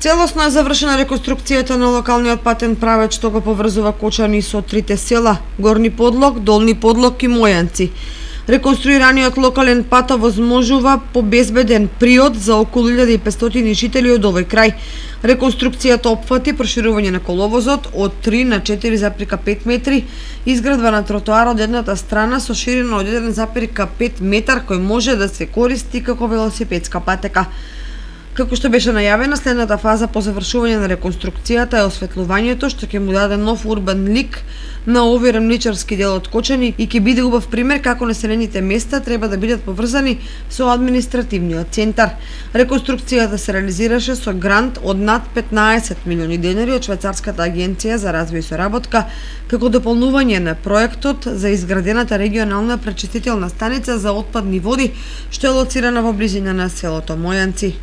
Целосно е завршена реконструкцијата на локалниот патен правец што го поврзува Кочани со трите села Горни Подлог, Долни Подлог и Мојанци. Реконструираниот локален пат овозможува побезбеден приод за околу 1500 жители од овој крај. Реконструкцијата опфати проширување на коловозот од 3 на 4,5 метри, изградба на тротоар од едната страна со ширина од 1,5 метар кој може да се користи како велосипедска патека. Како што беше најавена, следната фаза по завршување на реконструкцијата е осветлувањето што ќе му даде нов урбан лик на овој ремничарски дел од Кочани и ќе биде убав пример како населените места треба да бидат поврзани со административниот центар. Реконструкцијата се реализираше со грант од над 15 милиони денари од Швајцарската агенција за развој и соработка како дополнување на проектот за изградената регионална пречистителна станица за отпадни води што е лоцирана во близина на селото Мојанци.